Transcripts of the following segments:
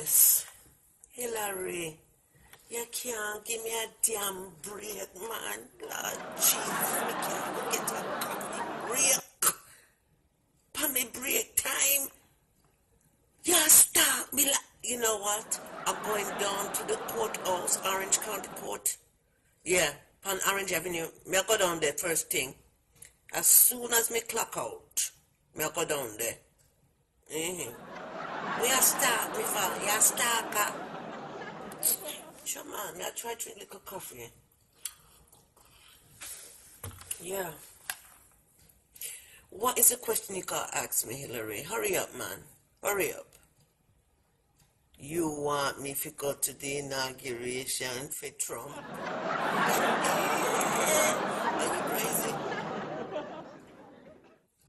Yes. Hillary, you can't give me a damn break, man. Lord Jesus, me can't get a coffee break. For me break time. You start me like, you know what? I'm going down to the courthouse, Orange County Court. Yeah, on Orange Avenue. Me go down there first thing. As soon as me clock out, me go down there. We are start me for, you start. Sure man, me I try to drink little coffee. Yeah. What is the question you can ask me, Hillary? Hurry up, man. Hurry up. You want me to go to the inauguration for Trump? Are you crazy?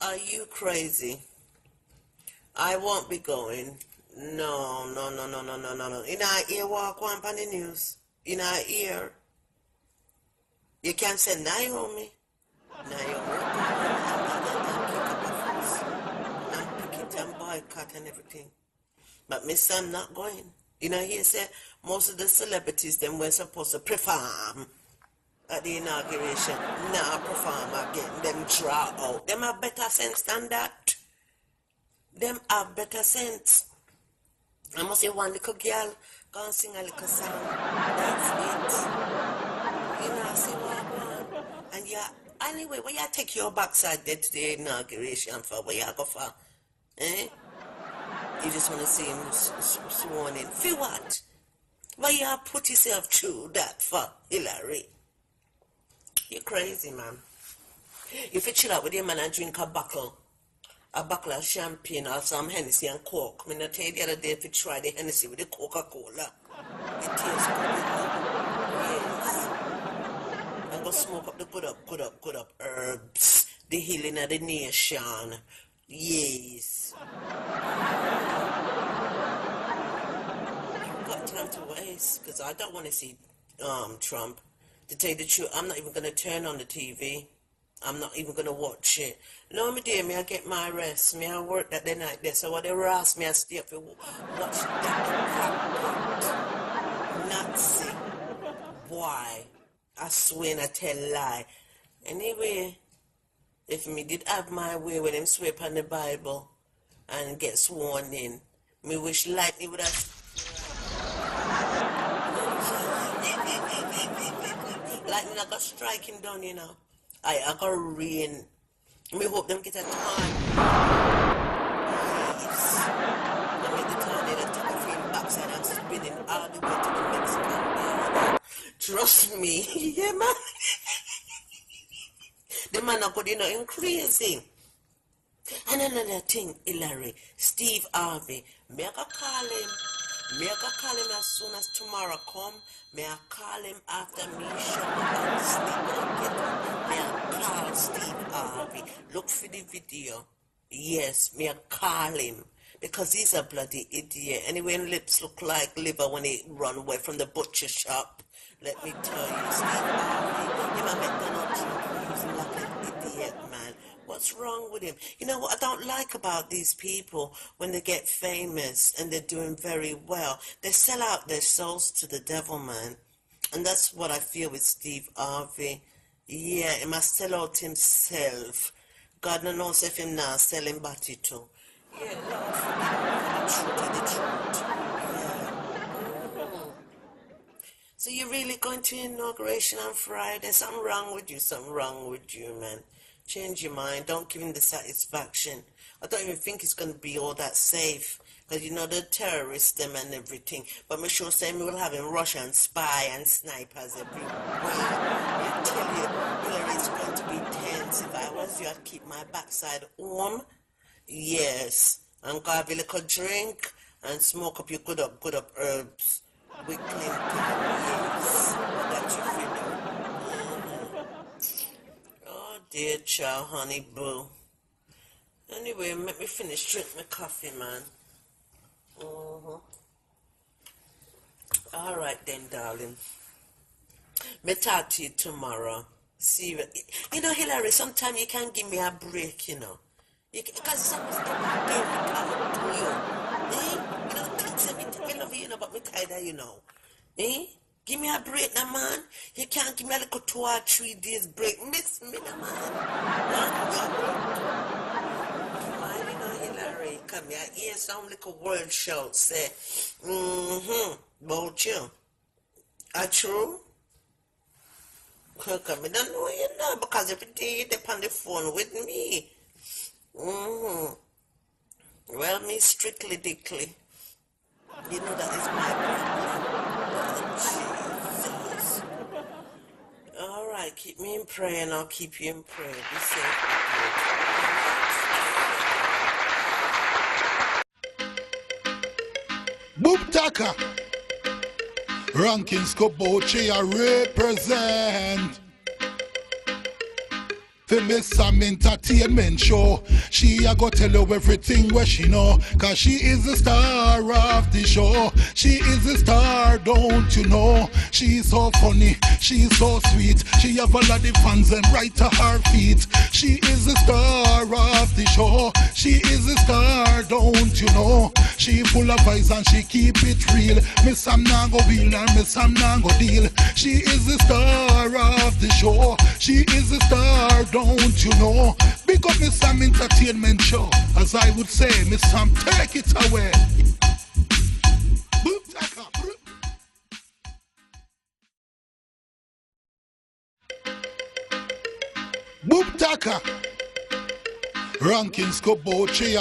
Are you crazy? I won't be going. No. In our ear walk one on the news. In our ear. You can say Naomi. And pick it and boycott and everything. But my son not going. You know, he said most of the celebrities them were supposed to perform at the inauguration. Now perform again. Them draw out. Them have better sense than that. Them have better sense. I must say one little girl go and sing a little song. That's it. You know, I say what one. And yeah, anyway, where you take your backside there to the inauguration for? Where you go for? Eh? You just want to see him sworn in. For what? Why you put yourself through that for, Hillary? You're crazy, man. If you chill out with him and drink a buckle of champagne or some Hennessy and Coke. I tell you the other day if you try the Hennessy with the Coca-Cola. It tastes good. Yes. And go smoke up the good up herbs. The healing of the nation. Yes. You've got time to waste because I don't want to see Trump. To tell you the truth, I'm not even going to turn on the TV. I'm not even going to watch it. No, me dear, me I get my rest. Me I work that day night there. So whatever ask me, I stay up and watch that crackpot. Nazi. Why? I swear and I tell lie. Anyway, if me did have my way when him swear upon the Bible and get sworn in, me wish lightning would have... lightning I got strike him down, you know. I got rain. Me hope them get a time. Yes. I make the tornado take off him backside and spinning all the way to the Mexican border. Trust me. Yeah, man. The man are good, you know, him crazy. And another thing, Hillary, Steve Harvey, me I call him. Me I call him as soon as tomorrow come. Me I call him after me show and sleep and get up. Me I call Steve Harvey. Look for the video. Yes, me I call him. Because he's a bloody idiot. Anyway, lips look like liver when he run away from the butcher shop. Let me tell you, Steve Harvey. Him I met Donald Trump. He's like an idiot, man. What's wrong with him? You know what I don't like about these people when they get famous and they're doing very well? They sell out their souls to the devil, man. And that's what I feel with Steve Harvey. Yeah, he must sell out himself. God knows if him now selling body too. Yeah, Lord forgive me for the truth. Yeah. So you're really going to inauguration on Friday? Something wrong with you, man. Change your mind. Don't give him the satisfaction. I don't even think it's going to be all that safe. Because, you know, the terrorists, them and everything. But me sure say we will have him Russian spy and snipers everywhere. I tell you, Hillary, it's going to be tense. If I was you, I'd keep my backside warm. Yes. And go have a little drink and smoke up your good up herbs. With Clinton. Yes. That you feel. Dear child, honey boo. Anyway, let me finish drinking my coffee, man. All right then, darling. Me talk to you tomorrow. See you know, Hillary, sometimes you can give me a break, you know. Because some stuff I give it out to you. Eh? You know, things that I love but me tired, you know. Eh? Give me a break, now, man. You can't give me a little 2 or 3 days break. Miss me, now, man. Man, you know, Hillary, come here. Hear some little word shout, say, about you. Are true? Come, I don't know you now, because every day you're on the phone with me. Well, me strictly dickly. You know that is my problem. Oh, Jesus. All right, keep me in prayer and I'll keep you in prayer. Be safe. Boom Taka. Rankings Koboche I represent. For me some entertainment show. She a go tell you everything where she know. Cause she is the star of the show. She is the star, don't you know? She's so funny, she's so sweet. She have a lot of fans and right to her feet. She is the star of the show. She is the star, don't you know? She full of vibes and she keep it real. Miss Sam Nango wheel and Miss Sam Nango deal. She is the star of the show. She is the star, don't you know? Big up Miss Sam Entertainment Show. As I would say, Miss Sam, take it away. Boom, taka. Boom Taka. Rankings Koboche